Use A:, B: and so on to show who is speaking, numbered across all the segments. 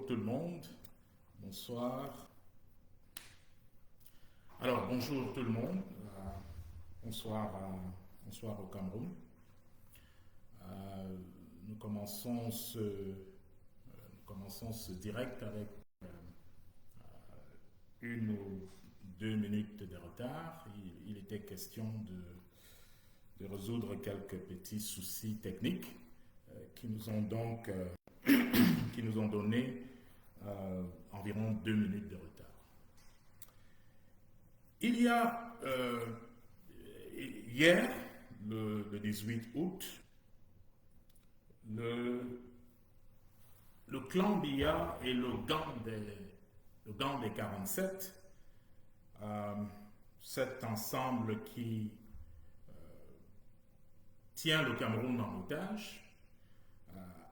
A: tout le monde, bonsoir. Alors bonjour tout le monde, bonsoir, bonsoir au Cameroun. Nous commençons ce direct avec 1 ou 2 minutes de retard. Il était question de résoudre quelques petits soucis techniques qui nous ont donc qui nous ont donné environ 2 minutes de retard. Il y a hier, le 18 août, le clan Biya et le gang des 47, cet ensemble qui tient le Cameroun en otage,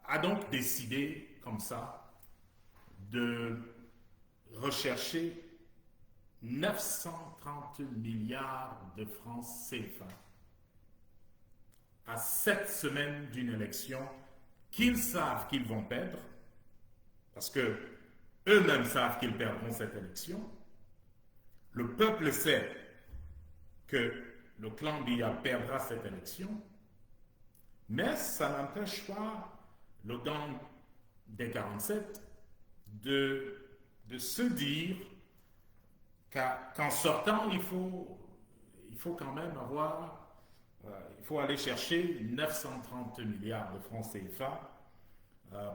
A: a donc décidé, comme ça, de rechercher 930 milliards de francs CFA à 7 semaines d'une élection qu'ils savent qu'ils vont perdre, parce que eux-mêmes savent qu'ils perdront cette élection. Le peuple sait que le clan Biya perdra cette élection, mais ça n'empêche pas le gang des 47 de se dire qu'en sortant, il faut quand même il faut aller chercher 930 milliards de francs CFA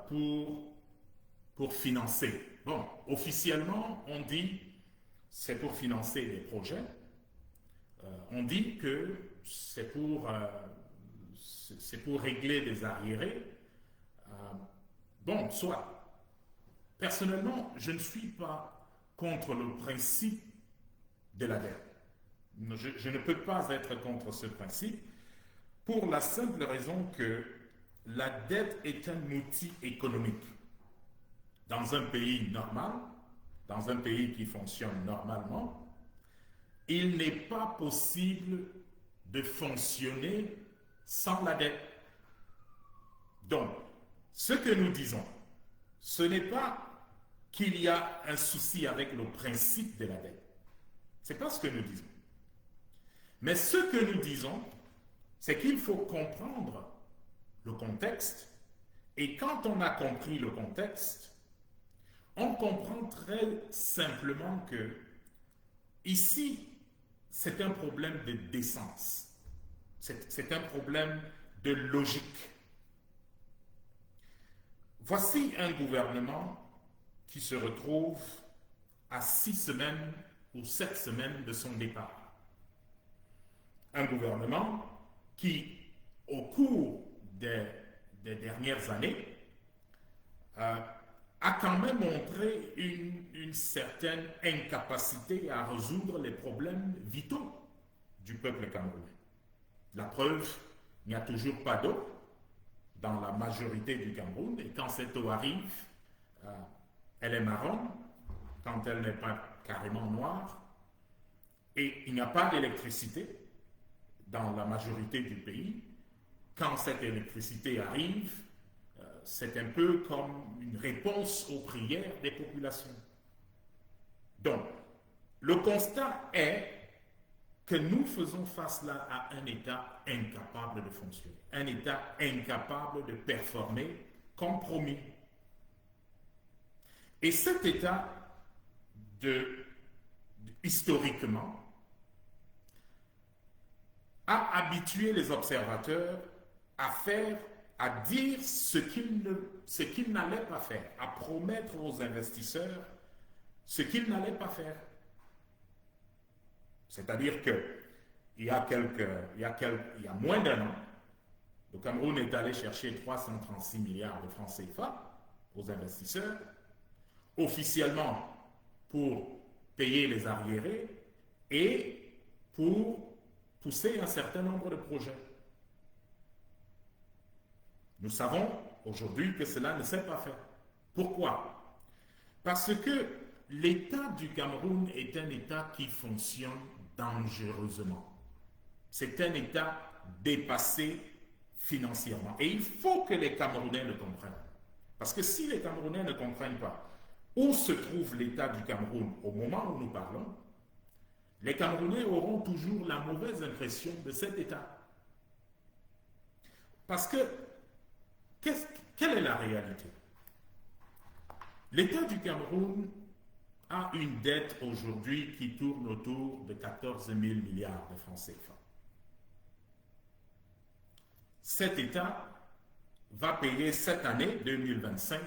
A: pour financer. Bon, officiellement, on dit c'est pour financer les projets. On dit que c'est pour régler des arriérés. Bon, soit. Personnellement, je ne suis pas contre le principe de la dette. Je ne peux pas être contre ce principe pour la simple raison que la dette est un outil économique. Dans un pays normal, dans un pays qui fonctionne normalement, il n'est pas possible de fonctionner sans la dette. Donc, ce que nous disons, ce n'est pas qu'il y a un souci avec le principe de la dette. Ce n'est pas ce que nous disons. Mais ce que nous disons, c'est qu'il faut comprendre le contexte. Et quand on a compris le contexte, on comprend très simplement que ici, c'est un problème de décence. C'est un problème de logique. Voici un gouvernement qui se retrouve à 6 semaines ou 7 semaines de son départ. Un gouvernement qui, au cours des dernières années, a quand même montré une certaine incapacité à résoudre les problèmes vitaux du peuple camerounais. La preuve, il n'y a toujours pas d'eau dans la majorité du Cameroun, et quand cette eau arrive, elle est marron, quand elle n'est pas carrément noire, et il n'y a pas d'électricité dans la majorité du pays. Quand cette électricité arrive, c'est un peu comme une réponse aux prières des populations. Donc, le constat est que nous faisons face là à un État incapable de fonctionner, un État incapable de performer comme promis. Et cet État, historiquement, a habitué les observateurs à dire ce qu'ils n'allaient pas faire, à promettre aux investisseurs ce qu'ils n'allaient pas faire. C'est-à-dire qu'il y a moins d'un an, le Cameroun est allé chercher 336 milliards de francs CFA aux investisseurs, officiellement pour payer les arriérés et pour pousser un certain nombre de projets. Nous savons aujourd'hui que cela ne s'est pas fait. Pourquoi? Parce que l'État du Cameroun est un État qui fonctionne dangereusement. C'est un État dépassé financièrement. Et il faut que les Camerounais le comprennent. Parce que si les Camerounais ne comprennent pas où se trouve l'État du Cameroun au moment où nous parlons, les Camerounais auront toujours la mauvaise impression de cet État. Parce que, quelle est la réalité? L'État du Cameroun a une dette aujourd'hui qui tourne autour de 14 000 milliards de francs CFA. Cet État va payer cette année 2025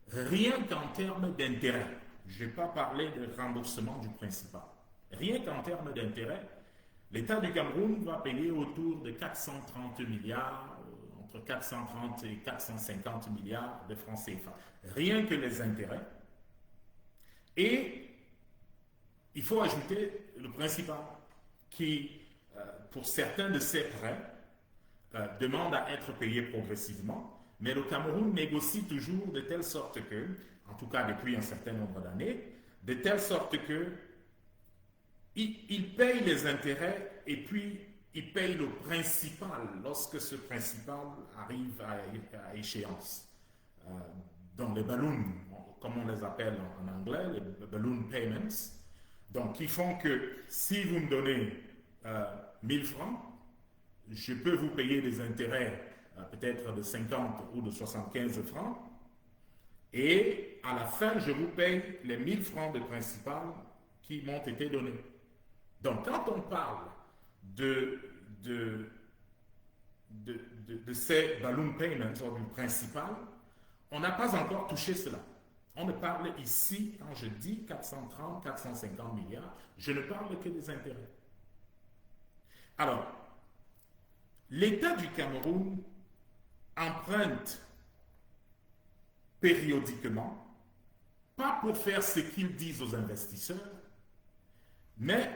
A: rien qu'en termes d'intérêt. Je n'ai pas parlé de remboursement du principal. Rien qu'en termes d'intérêt, l'État du Cameroun va payer autour de 430 milliards, entre 430 et 450 milliards de francs CFA. Rien que les intérêts. Et il faut ajouter le principal qui, pour certains de ces prêts, demande à être payé progressivement. Mais le Cameroun négocie toujours de telle sorte que, en tout cas depuis un certain nombre d'années, de telle sorte que il paye les intérêts et puis il paye le principal lorsque ce principal arrive à échéance. Dans les balloons, comme on les appelle en anglais, les balloon payments, donc qui font que si vous me donnez 1000 francs, je peux vous payer des intérêts peut-être de 50 ou de 75 francs, et à la fin, je vous paye les 1000 francs de principal qui m'ont été donnés. Donc, quand on parle de ces balloon payments, ou du principal, on n'a pas encore touché cela. On ne parle ici, quand je dis 430, 450 milliards, je ne parle que des intérêts. Alors, l'État du Cameroun emprunte périodiquement, pas pour faire ce qu'ils disent aux investisseurs, mais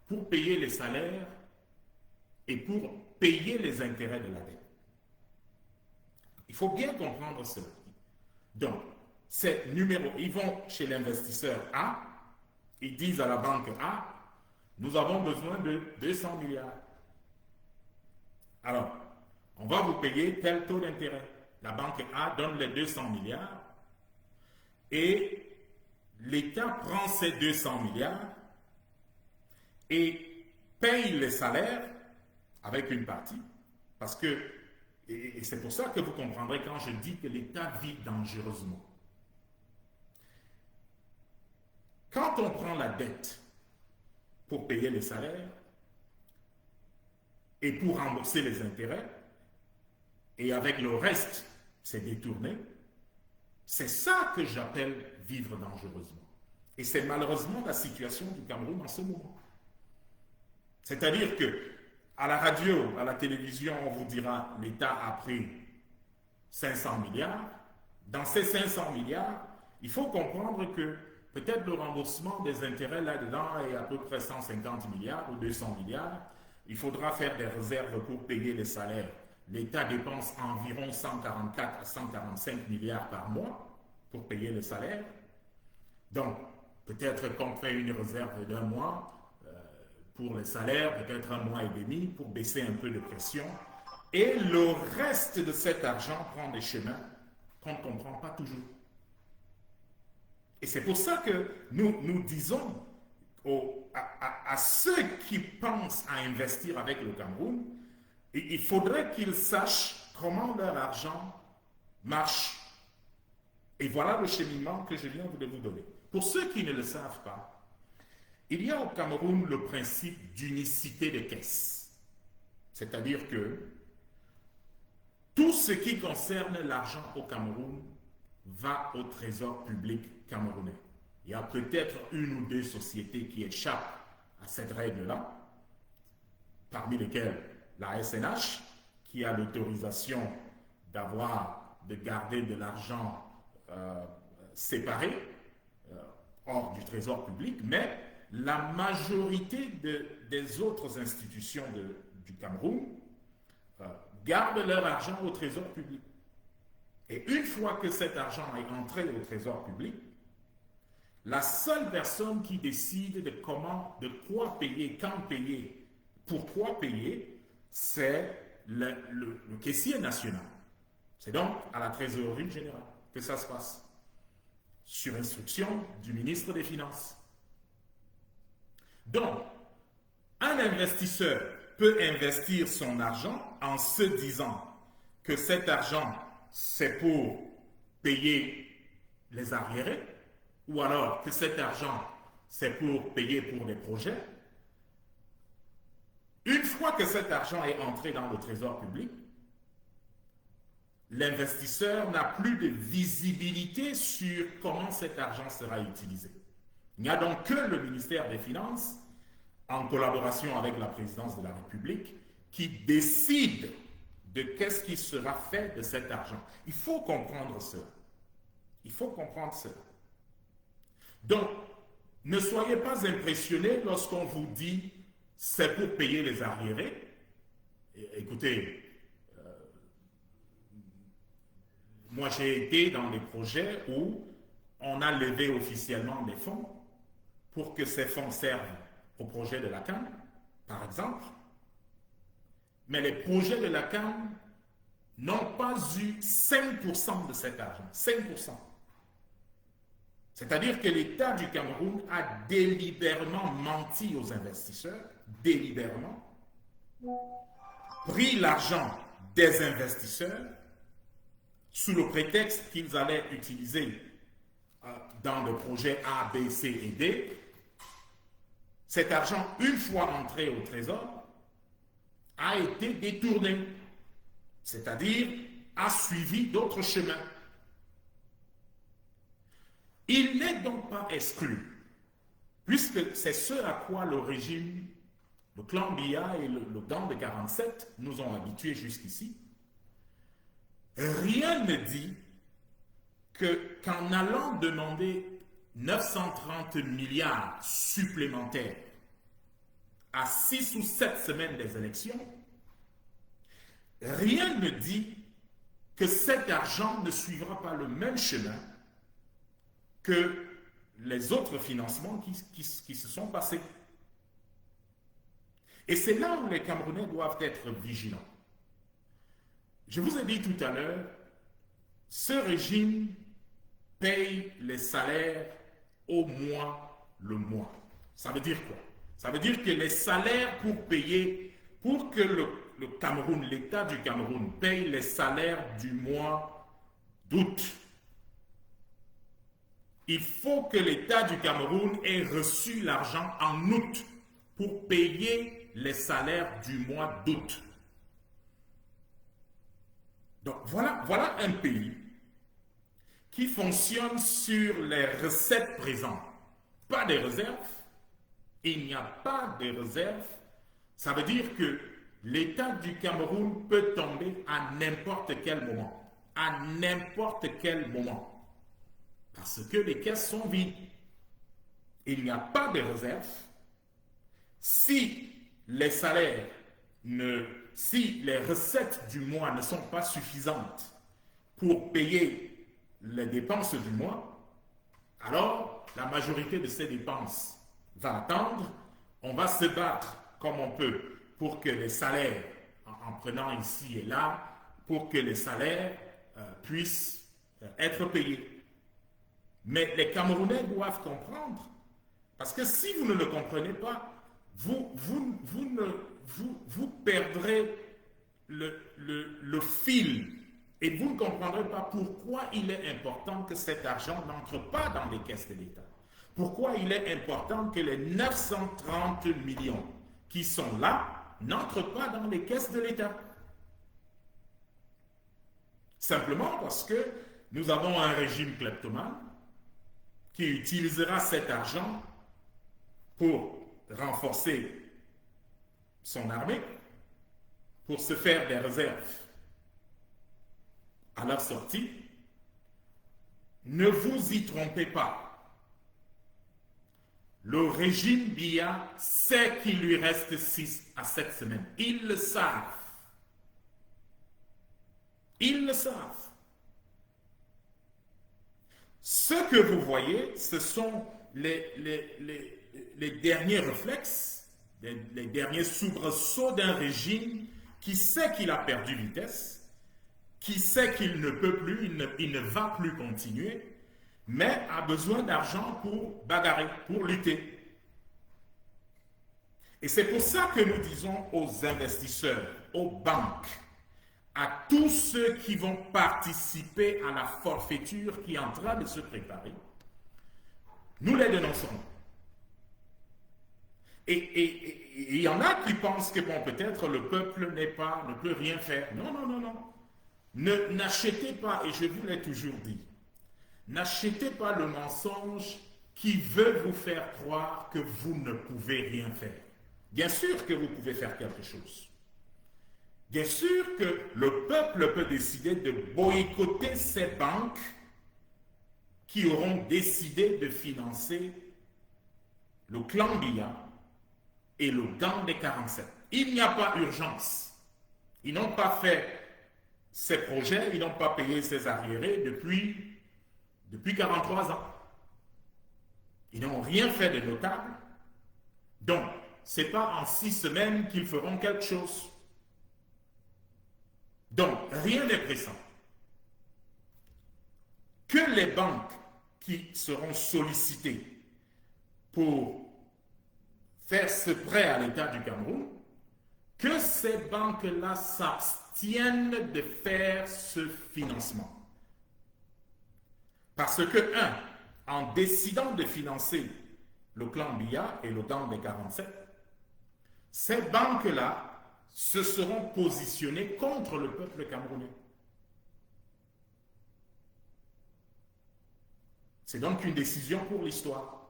A: pour payer les salaires et pour payer les intérêts de la dette. Il faut bien comprendre cela. Donc, ces numéros, ils vont chez l'investisseur A, ils disent à la banque A, nous avons besoin de 200 milliards. Alors, on va vous payer tel taux d'intérêt. La banque A donne les 200 milliards et l'État prend ces 200 milliards et paye les salaires avec une partie. Parce que, et c'est pour ça que vous comprendrez quand je dis que l'État vit dangereusement. Quand on prend la dette pour payer les salaires et pour rembourser les intérêts, et avec le reste, c'est détourné, c'est ça que j'appelle vivre dangereusement. Et c'est malheureusement la situation du Cameroun en ce moment. C'est-à-dire que à la radio, à la télévision, on vous dira l'État a pris 500 milliards. Dans ces 500 milliards, il faut comprendre que peut-être le remboursement des intérêts là-dedans est à peu près 150 milliards ou 200 milliards. Il faudra faire des réserves pour payer les salaires. L'État dépense environ 144 à 145 milliards par mois pour payer les salaires. Donc, peut-être qu'on fait une réserve d'un mois pour les salaires, peut-être un mois et demi pour baisser un peu de pression. Et le reste de cet argent prend des chemins qu'on ne comprend pas toujours. Et c'est pour ça que nous disons à ceux qui pensent à investir avec le Cameroun, il faudrait qu'ils sachent comment leur argent marche. Et voilà le cheminement que je viens de vous donner. Pour ceux qui ne le savent pas, il y a au Cameroun le principe d'unicité de caisse. C'est-à-dire que tout ce qui concerne l'argent au Cameroun va au trésor public camerounais. Il y a peut-être une ou deux sociétés qui échappent à cette règle-là, parmi lesquelles la SNH, qui a l'autorisation de garder de l'argent séparé hors du trésor public, mais la majorité des autres institutions du Cameroun gardent leur argent au trésor public. Et une fois que cet argent est entré au trésor public, la seule personne qui décide de comment, de quoi payer, quand payer, pourquoi payer, c'est le caissier national. C'est donc à la trésorerie générale que ça se passe. sur instruction du ministre des Finances. Donc, un investisseur peut investir son argent en se disant que cet argent, c'est pour payer les arriérés, ou alors que cet argent, c'est pour payer pour des projets. Une fois que cet argent est entré dans le trésor public, l'investisseur n'a plus de visibilité sur comment cet argent sera utilisé. Il n'y a donc que le ministère des Finances, en collaboration avec la présidence de la République, qui décide de qu'est-ce qui sera fait de cet argent. Il faut comprendre cela. Il faut comprendre cela. Donc, ne soyez pas impressionnés lorsqu'on vous dit c'est pour payer les arriérés. Écoutez, moi j'ai été dans des projets où on a levé officiellement des fonds pour que ces fonds servent au projet de la CAN, par exemple. Mais les projets de la CAN n'ont pas eu 5% de cet argent. 5%. C'est-à-dire que l'État du Cameroun a délibérément menti aux investisseurs, délibérément, pris l'argent des investisseurs sous le prétexte qu'ils allaient utiliser dans le projet A, B, C et D. Cet argent, une fois entré au Trésor, a été détourné, c'est-à-dire a suivi d'autres chemins. Il n'est donc pas exclu, puisque c'est ce à quoi le régime, le clan Biya et le gang de 47 nous ont habitués jusqu'ici. Rien ne dit qu'en allant demander 930 milliards supplémentaires à 6 ou 7 semaines des élections, rien ne dit que cet argent ne suivra pas le même chemin que les autres financements qui se sont passés. Et c'est là où les Camerounais doivent être vigilants. Je vous ai dit tout à l'heure, ce régime paye les salaires au mois le mois. Ça veut dire quoi? Ça veut dire que les salaires pour que le Cameroun, l'État du Cameroun paye les salaires du mois d'août, il faut que l'État du Cameroun ait reçu l'argent en août pour payer les salaires du mois d'août. Donc voilà un pays qui fonctionne sur les recettes présentes, pas des réserves. Il n'y a pas de réserves. Ça veut dire que l'État du Cameroun peut tomber à n'importe quel moment. À n'importe quel moment. Parce que les caisses sont vides. Il n'y a pas de réserve. Si les salaires si les recettes du mois ne sont pas suffisantes pour payer les dépenses du mois, alors la majorité de ces dépenses va attendre. On va se battre comme on peut pour que les salaires, en prenant ici et là, pour que les salaires puissent être payés. Mais les Camerounais doivent comprendre, parce que si vous ne le comprenez pas, vous perdrez le fil et vous ne comprendrez pas pourquoi il est important que cet argent n'entre pas dans les caisses de l'État. Pourquoi il est important que les 930 millions qui sont là n'entrent pas dans les caisses de l'État. Simplement parce que nous avons un régime kleptomane qui utilisera cet argent pour renforcer son armée, pour se faire des réserves à leur sortie. Ne vous y trompez pas. Le régime Biya sait qu'il lui reste 6 à 7 semaines. Ils le savent. Ils le savent. Ce que vous voyez, ce sont les derniers réflexes, les derniers soubresauts d'un régime qui sait qu'il a perdu vitesse, qui sait qu'il ne peut plus, il ne va plus continuer, mais a besoin d'argent pour bagarrer, pour lutter. Et c'est pour ça que nous disons aux investisseurs, aux banques, à tous ceux qui vont participer à la forfaiture qui est en train de se préparer, nous les dénonçons. Et il y en a qui pensent que bon, peut-être le peuple ne peut rien faire. Non, non, non, non. N'achetez pas, et je vous l'ai toujours dit, n'achetez pas le mensonge qui veut vous faire croire que vous ne pouvez rien faire. Bien sûr que vous pouvez faire quelque chose. Bien sûr que le peuple peut décider de boycotter ces banques qui auront décidé de financer le clan Biya et le gang des 47. Il n'y a pas urgence. Ils n'ont pas fait ces projets, ils n'ont pas payé ces arriérés depuis 43 ans. Ils n'ont rien fait de notable. Donc, ce n'est pas en 6 semaines qu'ils feront quelque chose. Donc, rien n'est pressant. Que les banques qui seront sollicitées pour faire ce prêt à l'État du Cameroun, que ces banques-là s'abstiennent de faire ce financement. Parce que, en décidant de financer le clan Biya et le gang des 47, ces banques-là se seront positionnées contre le peuple camerounais. C'est donc une décision pour l'histoire.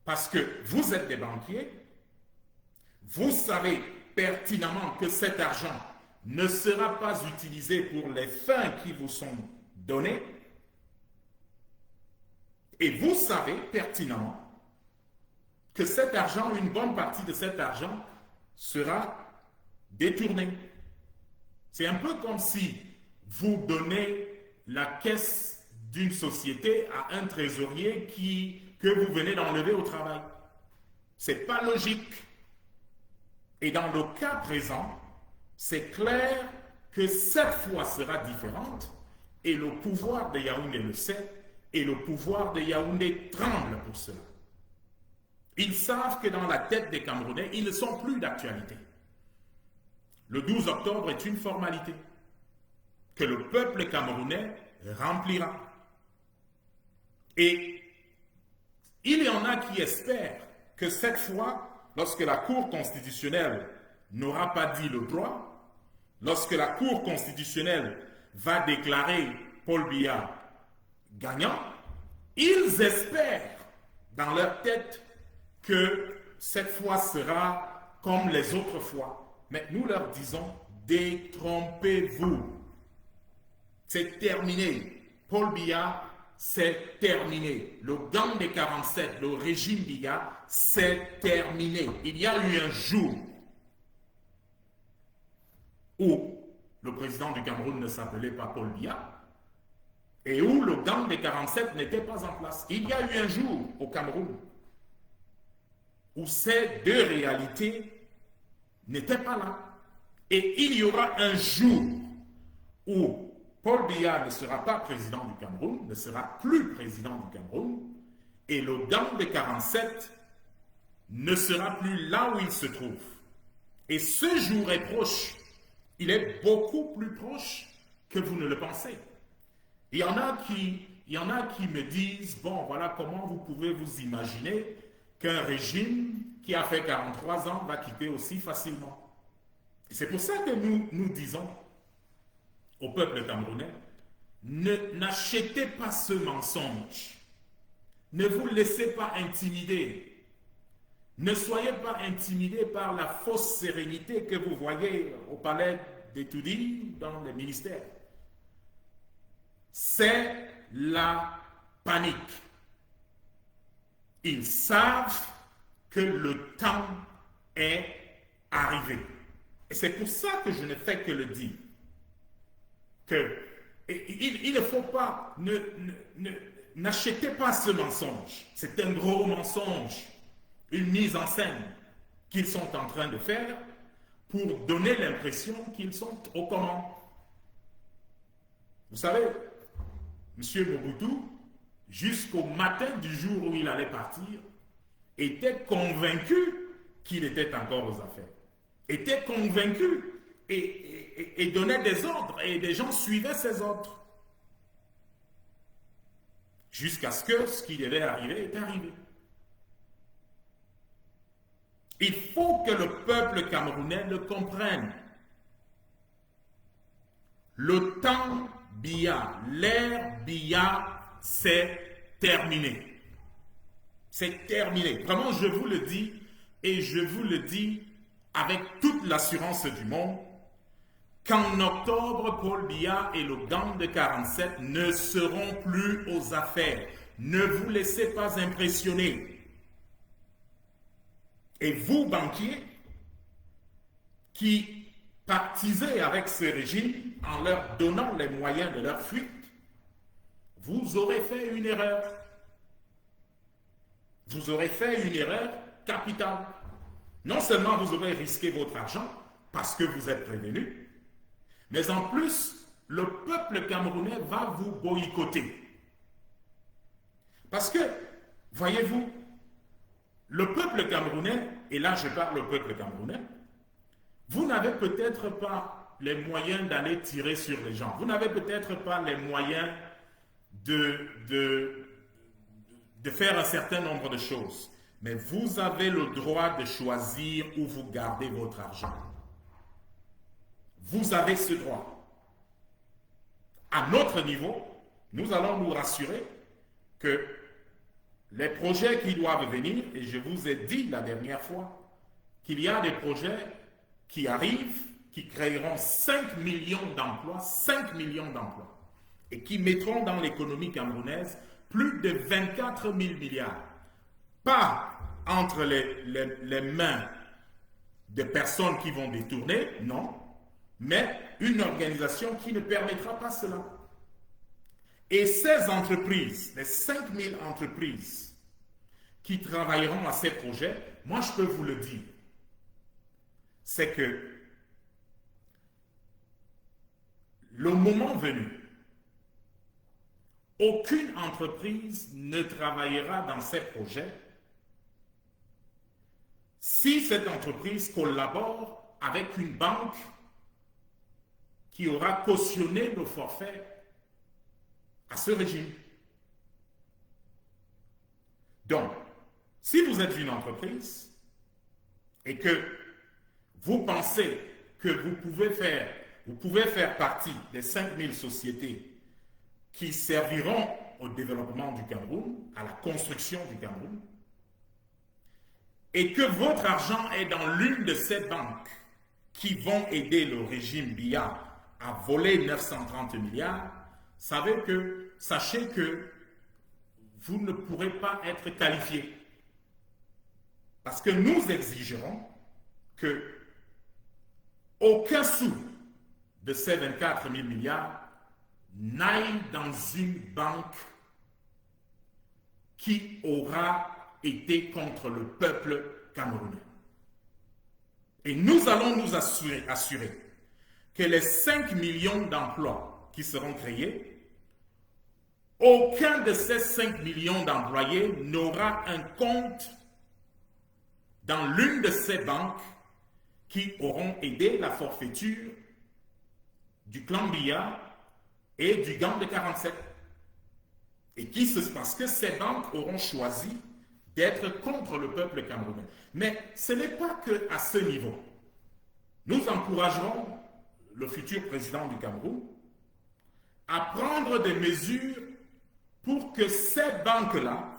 A: Parce que vous êtes des banquiers, vous savez pertinemment que cet argent ne sera pas utilisé pour les fins qui vous sont données, et vous savez pertinemment que cet argent, une bonne partie de cet argent, sera détourné. C'est un peu comme si vous donnez la caisse d'une société à un trésorier que vous venez d'enlever au travail. Ce n'est pas logique. Et dans le cas présent, c'est clair que cette fois sera différente et le pouvoir de Yaoundé le sait et le pouvoir de Yaoundé tremble pour cela. Ils savent que dans la tête des Camerounais, ils ne sont plus d'actualité. Le 12 octobre est une formalité que le peuple camerounais remplira. Et il y en a qui espèrent que cette fois, lorsque la Cour constitutionnelle n'aura pas dit le droit, lorsque la Cour constitutionnelle va déclarer Paul Biya gagnant, ils espèrent dans leur tête que cette fois sera comme les autres fois. Mais nous leur disons, détrompez-vous. C'est terminé. Paul Biya, c'est terminé. Le gang des 47, le régime Biya, c'est terminé. Il y a eu un jour où le président du Cameroun ne s'appelait pas Paul Biya et où le gang des 47 n'était pas en place. Il y a eu un jour au Cameroun où ces deux réalités n'étaient pas là. Et il y aura un jour où Paul Biya ne sera pas président du Cameroun, ne sera plus président du Cameroun, et le gang de 47 ne sera plus là où il se trouve. Et ce jour est proche. Il est beaucoup plus proche que vous ne le pensez. Il y en a qui me disent, bon, voilà comment vous pouvez vous imaginer qu'un régime qui a fait 43 ans va quitter aussi facilement. C'est pour ça que nous disons au peuple camerounais, n'achetez pas ce mensonge. Ne vous laissez pas intimider. Ne soyez pas intimidés par la fausse sérénité que vous voyez au palais d'Etoudi dans les ministères. C'est la panique. Ils savent que le temps est arrivé. Et c'est pour ça que je ne fais que le dire. Il ne faut pas, n'achetez pas ce mensonge. C'est un gros mensonge, une mise en scène qu'ils sont en train de faire pour donner l'impression qu'ils sont aux commandes. Vous savez, M. Mobutu jusqu'au matin du jour où il allait partir, était convaincu qu'il était encore aux affaires. Était convaincu et donnait des ordres et des gens suivaient ses ordres. Jusqu'à ce qui devait arriver est arrivé. Il faut que le peuple camerounais le comprenne. Le temps Biya, l'ère Biya, c'est terminé. C'est terminé. Vraiment, je vous le dis, et je vous le dis avec toute l'assurance du monde, qu'en octobre, Paul Biya et le gang de 47 ne seront plus aux affaires. Ne vous laissez pas impressionner. Et vous, banquiers, qui pactisez avec ce régime en leur donnant les moyens de leur fuite, vous aurez fait une erreur. Vous aurez fait une erreur capitale. Non seulement vous aurez risqué votre argent parce que vous êtes prévenus, mais en plus, le peuple camerounais va vous boycotter. Parce que, voyez-vous, le peuple camerounais, et là je parle au peuple camerounais, vous n'avez peut-être pas les moyens d'aller tirer sur les gens. Vous n'avez peut-être pas les moyens de faire un certain nombre de choses. Mais vous avez le droit de choisir où vous gardez votre argent. Vous avez ce droit. À notre niveau, nous allons nous rassurer que les projets qui doivent venir, et je vous ai dit la dernière fois, qu'il y a des projets qui arrivent, qui créeront 5 millions d'emplois, 5 millions d'emplois, et qui mettront dans l'économie camerounaise plus de 24 000 milliards. Pas entre les mains de personnes qui vont détourner, non, mais une organisation qui ne permettra pas cela. Et ces entreprises, les 5 000 entreprises qui travailleront à ces projets, moi je peux vous le dire, c'est que le moment venu, aucune entreprise ne travaillera dans ces projets si cette entreprise collabore avec une banque qui aura cautionné le forfait à ce régime. Donc, si vous êtes une entreprise et que vous pensez que vous pouvez faire partie des 5000 sociétés qui serviront au développement du Cameroun, à la construction du Cameroun, et que votre argent est dans l'une de ces banques qui vont aider le régime Biya à voler 930 milliards, sachez que vous ne pourrez pas être qualifié. Parce que nous exigerons que aucun sou de ces 24 000 milliards n'aille dans une banque qui aura été contre le peuple camerounais. Et nous allons nous assurer que les 5 millions d'emplois qui seront créés, aucun de ces 5 millions d'employés n'aura un compte dans l'une de ces banques qui auront aidé la forfaiture du clan Biya et du gang de 47. Et parce que ces banques auront choisi d'être contre le peuple camerounais. Mais ce n'est pas qu'à ce niveau. Nous encouragerons le futur président du Cameroun à prendre des mesures pour que ces banques-là,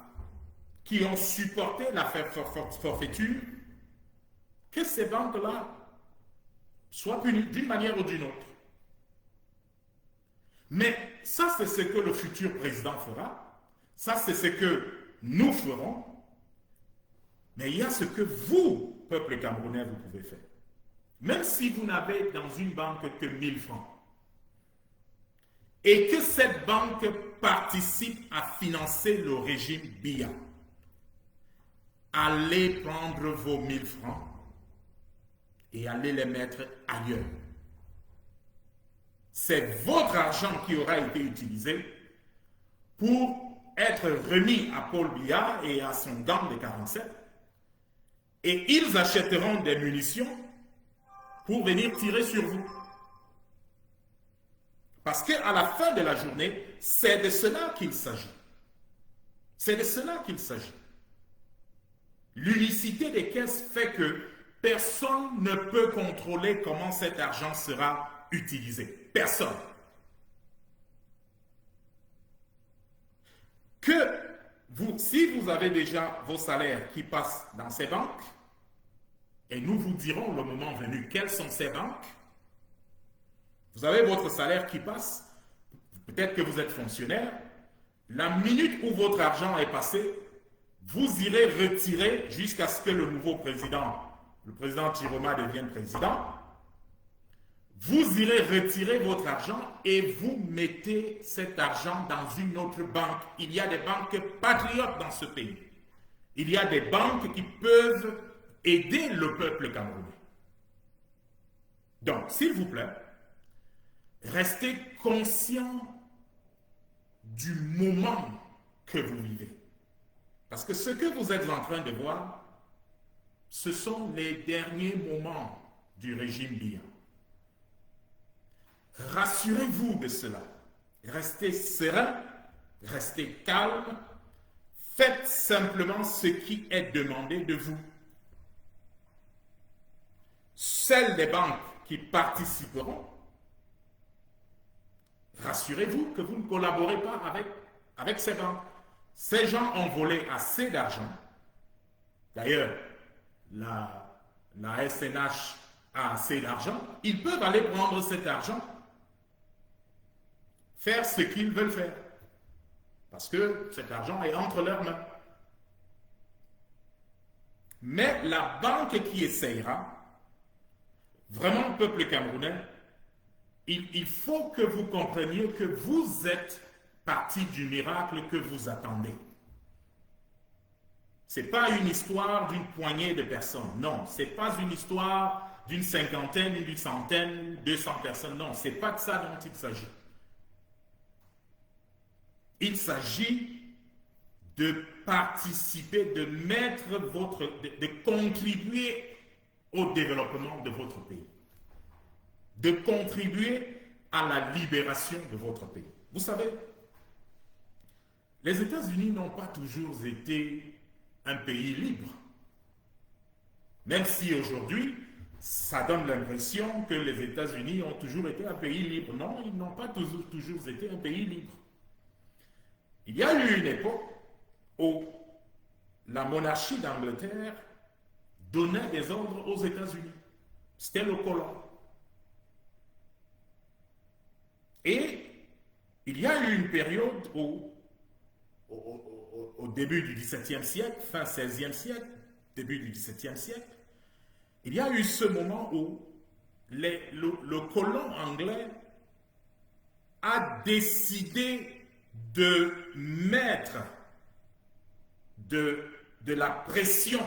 A: qui ont supporté la forfaiture, que ces banques-là soient punies d'une manière ou d'une autre. Mais ça, c'est ce que le futur président fera. Ça, c'est ce que nous ferons. Mais il y a ce que vous, peuple camerounais, vous pouvez faire. Même si vous n'avez dans une banque que 1000 francs, et que cette banque participe à financer le régime Biya, allez prendre vos 1000 francs et allez les mettre ailleurs. C'est votre argent qui aura été utilisé pour être remis à Paul Biya et à son gang de 47 et ils achèteront des munitions pour venir tirer sur vous. Parce qu'à la fin de la journée, c'est de cela qu'il s'agit. C'est de cela qu'il s'agit. L'unicité des caisses fait que personne ne peut contrôler comment cet argent sera utilisé. Personne. Que vous, si vous avez déjà vos salaires qui passent dans ces banques, et nous vous dirons le moment venu quelles sont ces banques, vous avez votre salaire qui passe, peut-être que vous êtes fonctionnaire, la minute où votre argent est passé, vous irez retirer jusqu'à ce que le nouveau président, le président Chiroma devienne président, vous irez retirer votre argent et vous mettez cet argent dans une autre banque. Il y a des banques patriotes dans ce pays. Il y a des banques qui peuvent aider le peuple camerounais. Donc, s'il vous plaît, restez conscient du moment que vous vivez. Parce que ce que vous êtes en train de voir, ce sont les derniers moments du régime Biya. Rassurez-vous de cela. Restez serein, restez calme, faites simplement ce qui est demandé de vous. Celles des banques qui participeront, rassurez-vous que vous ne collaborez pas avec ces banques. Ces gens ont volé assez d'argent. D'ailleurs, la SNH a assez d'argent. Ils peuvent aller prendre cet argent, faire ce qu'ils veulent faire. Parce que cet argent est entre leurs mains. Mais la banque qui essayera, vraiment, peuple camerounais, il faut que vous compreniez que vous êtes partie du miracle que vous attendez. Ce n'est pas une histoire d'une poignée de personnes. Non, ce n'est pas une histoire d'une cinquantaine, d'une centaine, 200 personnes. Non, ce n'est pas de ça dont il s'agit. Il s'agit de participer, de mettre de contribuer au développement de votre pays. De contribuer à la libération de votre pays. Vous savez, les États-Unis n'ont pas toujours été un pays libre. Même si aujourd'hui, ça donne l'impression que les États-Unis ont toujours été un pays libre. Non, ils n'ont pas toujours été un pays libre. Il y a eu une époque où la monarchie d'Angleterre donnait des ordres aux États-Unis. C'était le colon. Et il y a eu une période où, au début du XVIIe siècle, fin XVIe siècle, début du XVIIe siècle, il y a eu ce moment où le colon anglais a décidé de mettre de la pression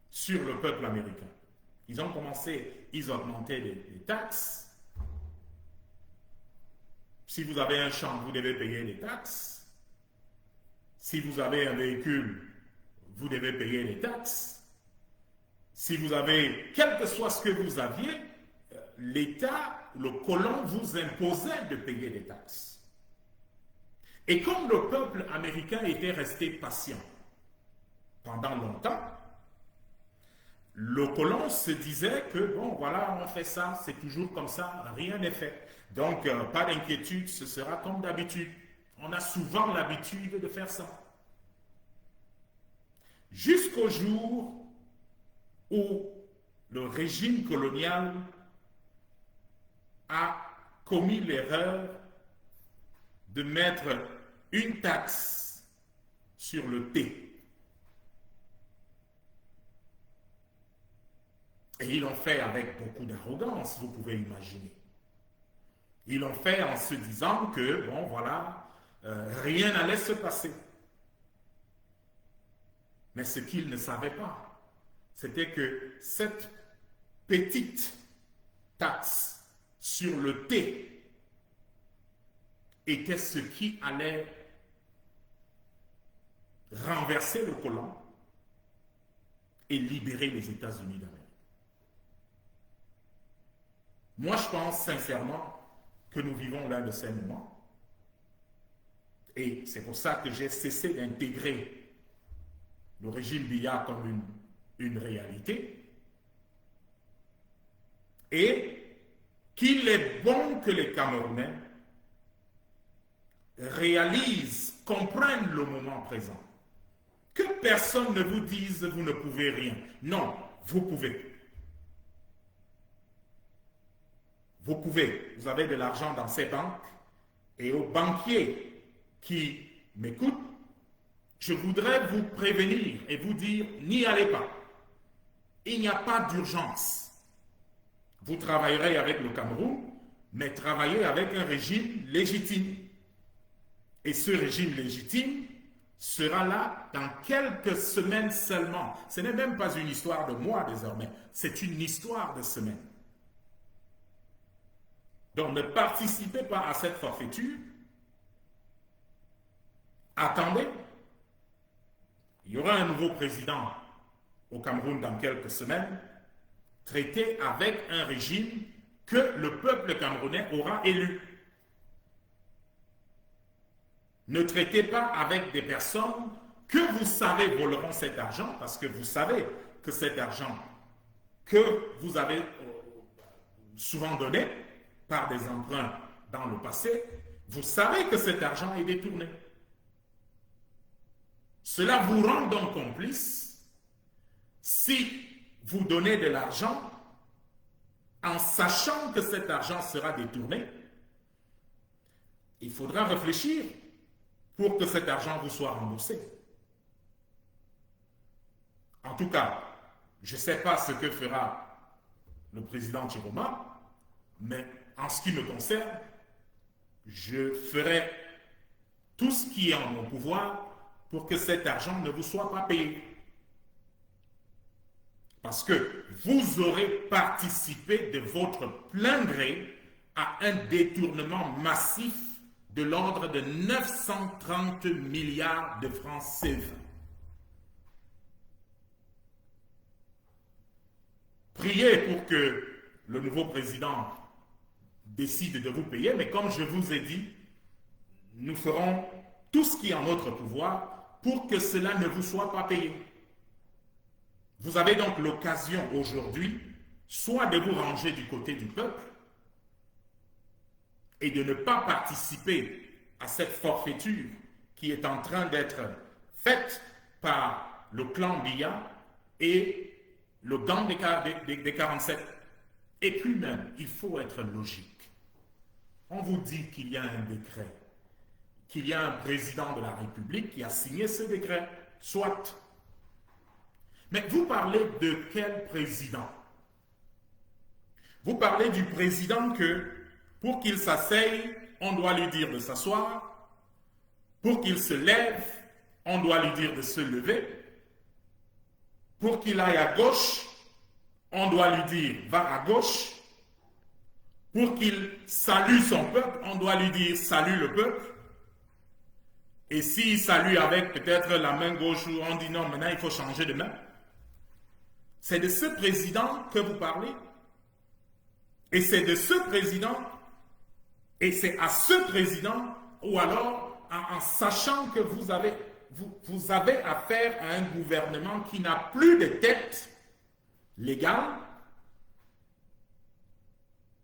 A: sur le peuple américain. Ils ont commencé, ils augmentaient les taxes. Si vous avez un champ, vous devez payer les taxes. Si vous avez un véhicule, vous devez payer les taxes. Si vous avez, quel que soit ce que vous aviez, l'État, le colon vous imposait de payer les taxes. Et comme le peuple américain était resté patient pendant longtemps, le colon se disait que, bon, voilà, on fait ça, c'est toujours comme ça, rien n'est fait. Donc, pas d'inquiétude, ce sera comme d'habitude. On a souvent l'habitude de faire ça. Jusqu'au jour où le régime colonial a commis l'erreur de mettre une taxe sur le thé. Et ils l'ont fait avec beaucoup d'arrogance, vous pouvez imaginer. Ils l'ont fait en se disant que, bon, voilà, rien n'allait se passer. Mais ce qu'ils ne savaient pas, c'était que cette petite taxe sur le thé était ce qui allait renverser le colon et libérer les États-Unis d'Amérique. Moi, je pense sincèrement que nous vivons l'un de ces moments. Et c'est pour ça que j'ai cessé d'intégrer le régime Biya comme une réalité. Et qu'il est bon que les Camerounais réalisent, comprennent le moment présent. Que personne ne vous dise vous ne pouvez rien. Non, vous pouvez. Vous pouvez. Vous avez de l'argent dans ces banques. Et aux banquiers qui m'écoutent, je voudrais vous prévenir et vous dire, n'y allez pas. Il n'y a pas d'urgence. Vous travaillerez avec le Cameroun, mais travaillez avec un régime légitime. Et ce régime légitime sera là dans quelques semaines seulement. Ce n'est même pas une histoire de mois désormais, c'est une histoire de semaines. Donc ne participez pas à cette forfaiture. Attendez. Il y aura un nouveau président au Cameroun dans quelques semaines, traité avec un régime que le peuple camerounais aura élu. Ne traitez pas avec des personnes que vous savez voleront cet argent, parce que vous savez que cet argent que vous avez souvent donné par des emprunts dans le passé, vous savez que cet argent est détourné. Cela vous rend donc complice si vous donnez de l'argent en sachant que cet argent sera détourné. Il faudra réfléchir pour que cet argent vous soit remboursé. En tout cas, je ne sais pas ce que fera le président Chiroma, mais en ce qui me concerne, je ferai tout ce qui est en mon pouvoir pour que cet argent ne vous soit pas payé. Parce que vous aurez participé de votre plein gré à un détournement massif de l'ordre de 930 milliards de francs CFA. Priez pour que le nouveau président décide de vous payer, mais comme je vous ai dit, nous ferons tout ce qui est en notre pouvoir pour que cela ne vous soit pas payé. Vous avez donc l'occasion aujourd'hui, soit de vous ranger du côté du peuple et de ne pas participer à cette forfaiture qui est en train d'être faite par le clan Biya et le gang des 47. Et puis même, il faut être logique. On vous dit qu'il y a un décret, qu'il y a un président de la République qui a signé ce décret, soit. Mais vous parlez de quel président? Vous parlez du président que, pour qu'il s'asseye, on doit lui dire de s'asseoir. Pour qu'il se lève, on doit lui dire de se lever. Pour qu'il aille à gauche, on doit lui dire va à gauche. Pour qu'il salue son peuple, on doit lui dire salue le peuple. Et s'il salue avec peut-être la main gauche, on dit non, maintenant il faut changer de main. C'est de ce président que vous parlez. Et c'est de ce président, et c'est à ce président, ou alors en sachant que vous avez affaire à un gouvernement qui n'a plus de tête légale,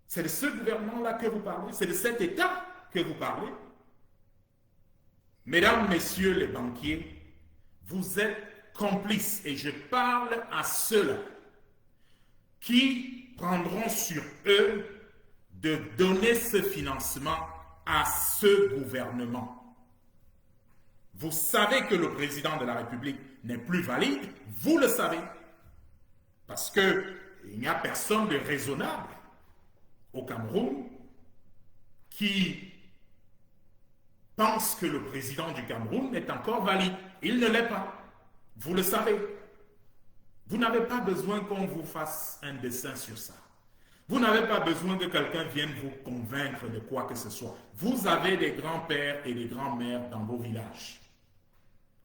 A: c'est de ce gouvernement-là que vous parlez, c'est de cet État que vous parlez. Mesdames, messieurs les banquiers, vous êtes complices, et je parle à ceux-là qui prendront sur eux de donner ce financement à ce gouvernement. Vous savez que le président de la République n'est plus valide, vous le savez, parce qu'il n'y a personne de raisonnable au Cameroun qui pense que le président du Cameroun est encore valide. Il ne l'est pas. Vous le savez. Vous n'avez pas besoin qu'on vous fasse un dessin sur ça. Vous n'avez pas besoin que quelqu'un vienne vous convaincre de quoi que ce soit. Vous avez des grands-pères et des grands-mères dans vos villages.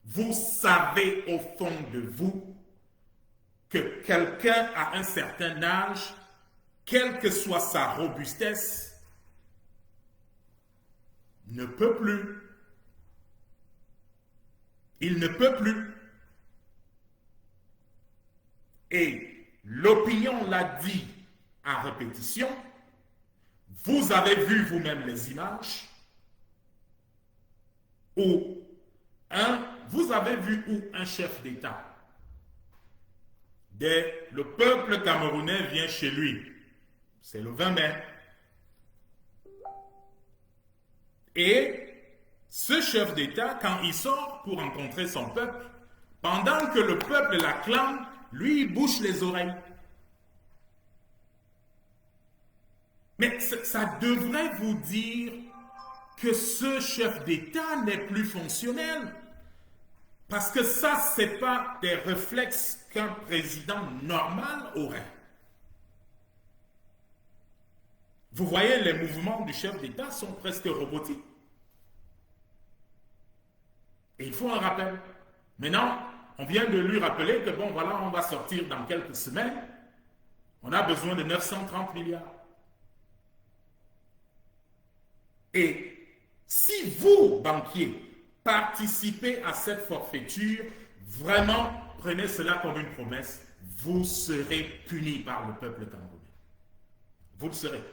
A: vous savez au fond de vous que quelqu'un à un certain âge, quelle que soit sa robustesse, ne peut plus. Il ne peut plus. Et l'opinion l'a dit à répétition. Vous avez vu vous-même les images où vous avez vu où un chef d'État, le peuple camerounais vient chez lui. C'est le 20 mai. Et ce chef d'État, quand il sort pour rencontrer son peuple, pendant que le peuple l'acclame, lui, il bouche les oreilles. Mais ça devrait vous dire que ce chef d'État n'est plus fonctionnel. Parce que ça, ce n'est pas des réflexes qu'un président normal aurait. Vous voyez, les mouvements du chef d'État sont presque robotiques. Et il faut un rappel. Maintenant, on vient de lui rappeler que bon, voilà, on va sortir dans quelques semaines. On a besoin de 930 milliards. Et si vous, banquiers, participez à cette forfaiture, vraiment, prenez cela comme une promesse, vous serez punis par le peuple camerounais. Vous le serez.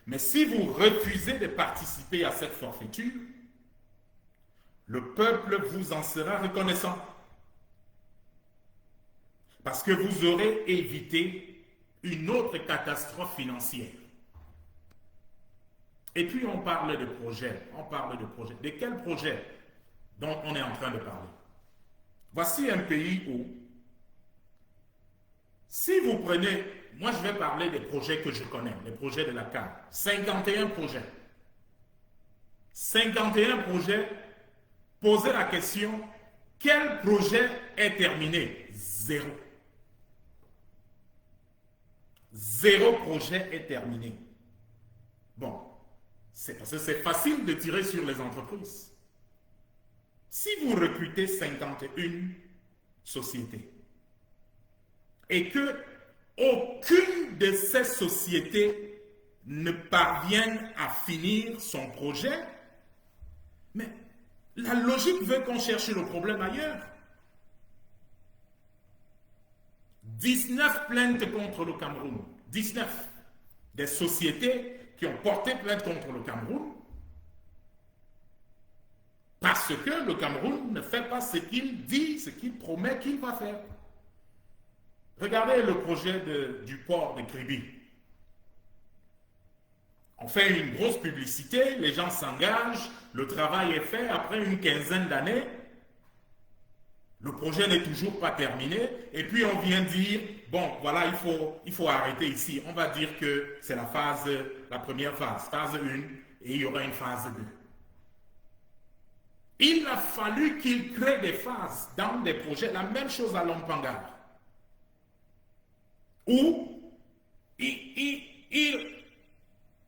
A: Mais si vous refusez de participer à cette forfaiture, le peuple vous en sera reconnaissant. Parce que vous aurez évité une autre catastrophe financière. Et puis on parle de projets. De quel projet dont on est en train de parler? Voici un pays où, si vous prenez, moi je vais parler des projets que je connais, les projets de la CAN. 51 projets. 51 projets. Posez la question, quel projet est terminé? Zéro. Zéro projet est terminé. Bon, c'est parce que c'est facile de tirer sur les entreprises. Si vous recrutez 51 sociétés et que aucune de ces sociétés ne parvienne à finir son projet, mais la logique veut qu'on cherche le problème ailleurs. 19 plaintes contre le Cameroun. 19 des sociétés qui ont porté plainte contre le Cameroun parce que le Cameroun ne fait pas ce qu'il dit, ce qu'il promet qu'il va faire. Regardez le projet du port de Kribi. On fait une grosse publicité, les gens s'engagent, le travail est fait. Après une quinzaine d'années, le projet n'est toujours pas terminé. Et puis on vient dire, bon, voilà, il faut arrêter ici. On va dire que c'est la première phase, phase 1, et il y aura une phase 2. Il a fallu qu'il crée des phases dans des projets, la même chose à Lompangara, où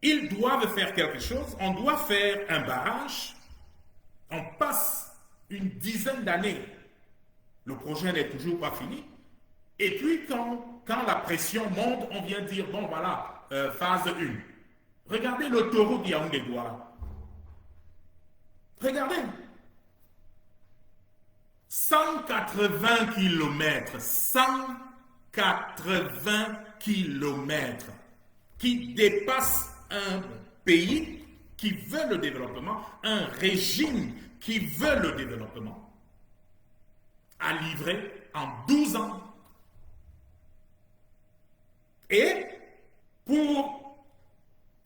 A: ils doivent faire quelque chose, on doit faire un barrage, on passe une dizaine d'années, le projet n'est toujours pas fini, et puis quand la pression monte, on vient dire, bon voilà, phase 1. Regardez l'autoroute Yaoundé-Douala. Regardez. 180 km, 180 km qui dépassent un pays qui veut le développement, un régime qui veut le développement, a livré en 12 ans. Et pour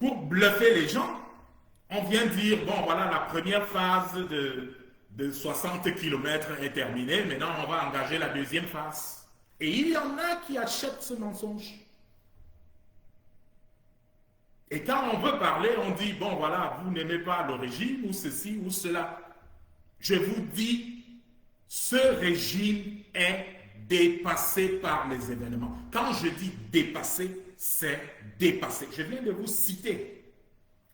A: bluffer les gens, on vient dire, bon voilà, la première phase de 60 km est terminée, maintenant on va engager la deuxième phase. Et il y en a qui achètent ce mensonge. Et quand on veut parler, on dit, bon voilà, vous n'aimez pas le régime ou ceci ou cela. Je vous dis, ce régime est dépassé par les événements. Quand je dis dépassé, c'est dépassé. Je viens de vous citer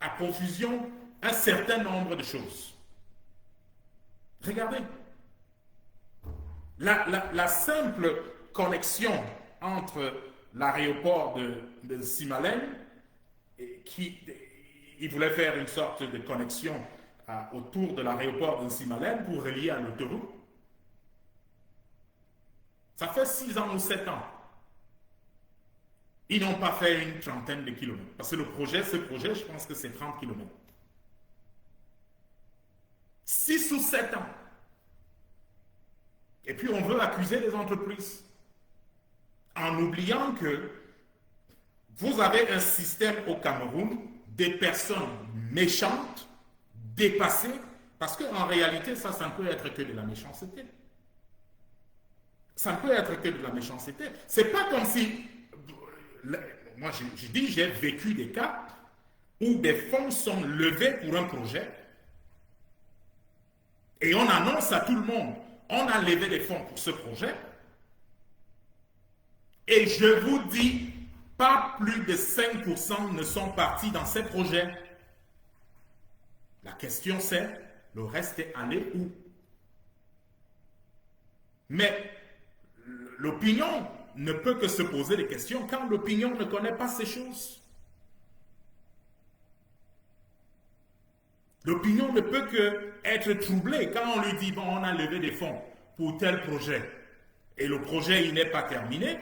A: à profusion un certain nombre de choses. Regardez, la simple connexion entre l'aéroport de Simalem, il voulait faire une sorte de connexion autour de l'aéroport de Simalem pour relier à l'autoroute. Ça fait 6 ans ou 7 ans. Ils n'ont pas fait une trentaine de kilomètres. Parce que ce projet, je pense que c'est 30 kilomètres. 6 ou 7 ans. Et puis on veut accuser les entreprises. En oubliant que vous avez un système au Cameroun des personnes méchantes, dépassées, parce qu'en réalité, ça ne peut être que de la méchanceté. Ça ne peut être que de la méchanceté. C'est pas comme si... Moi, je dis, j'ai vécu des cas où des fonds sont levés pour un projet et on annonce à tout le monde, on a levé des fonds pour ce projet et je vous dis, pas plus de 5% ne sont partis dans ces projets. La question c'est, le reste est allé où? Mais l'opinion ne peut que se poser des questions quand l'opinion ne connaît pas ces choses. L'opinion ne peut que être troublée quand on lui dit, bon, on a levé des fonds pour tel projet et le projet il n'est pas terminé.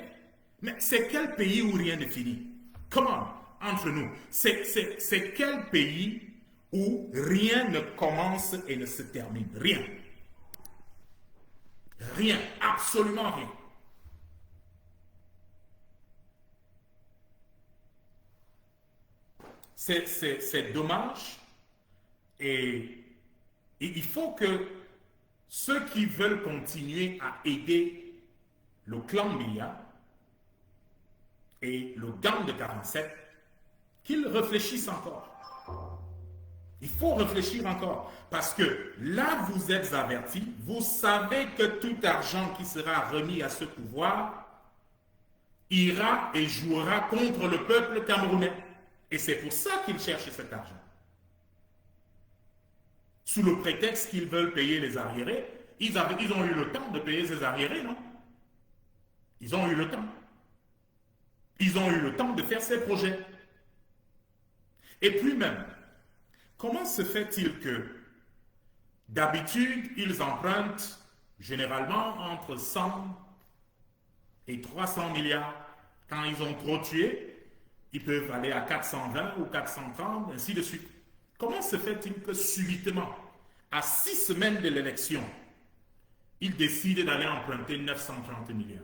A: Mais c'est quel pays où rien n'est fini? Comment? Entre nous, c'est quel pays où rien ne commence et ne se termine? Rien. Rien, absolument rien. C'est dommage et il faut que ceux qui veulent continuer à aider le clan Mia et le gang de 47, qu'ils réfléchissent encore. Il faut réfléchir encore parce que là vous êtes avertis, vous savez que tout argent qui sera remis à ce pouvoir ira et jouera contre le peuple camerounais. Et c'est pour ça qu'ils cherchent cet argent. Sous le prétexte qu'ils veulent payer les arriérés, ils ont eu le temps de payer ces arriérés, non? Ils ont eu le temps. Ils ont eu le temps de faire ces projets. Et puis même, comment se fait-il que d'habitude, ils empruntent généralement entre 100 et 300 milliards. Quand ils ont trop tué, ils peuvent aller à 420 ou 430, ainsi de suite. Comment se fait-il que subitement, à 6 semaines de l'élection, ils décident d'aller emprunter 930 milliards?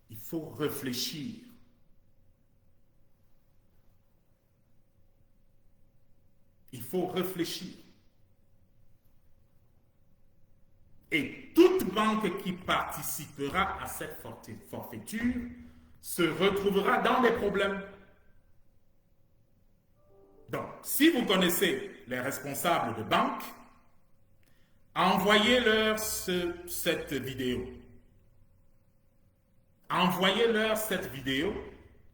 A: Il faut réfléchir. Il faut réfléchir. Et toute banque qui participera à cette forfaiture se retrouvera dans des problèmes. Donc, si vous connaissez les responsables de banque, envoyez-leur cette vidéo. Envoyez-leur cette vidéo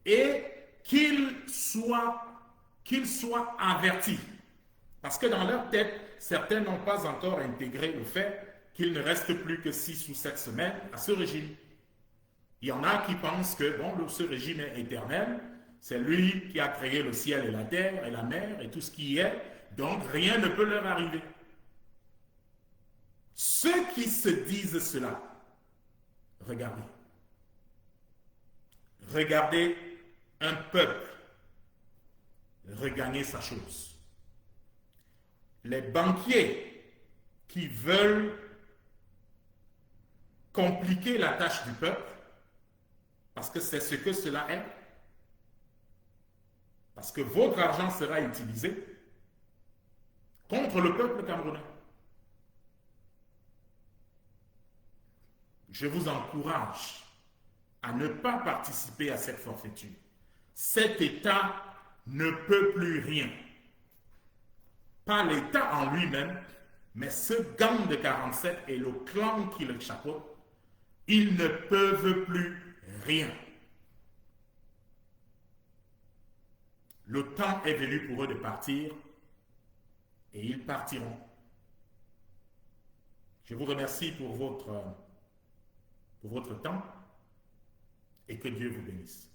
A: et qu'ils soient avertis. Parce que dans leur tête, certains n'ont pas encore intégré le fait qu'il ne reste plus que 6 ou 7 semaines à ce régime. Il y en a qui pensent que bon, ce régime est éternel, c'est lui qui a créé le ciel et la terre et la mer et tout ce qui y est, donc rien ne peut leur arriver. Ceux qui se disent cela, regardez. Regardez un peuple regagner sa chose. Les banquiers qui veulent compliquer la tâche du peuple, parce que c'est ce que cela est, parce que votre argent sera utilisé contre le peuple camerounais. Je vous encourage à ne pas participer à cette forfaiture. Cet État ne peut plus rien. Pas l'État en lui-même, mais ce gang de 47 et le clan qui le chapeaute, ils ne peuvent plus rien. Le temps est venu pour eux de partir et ils partiront. Je vous remercie pour votre temps et que Dieu vous bénisse.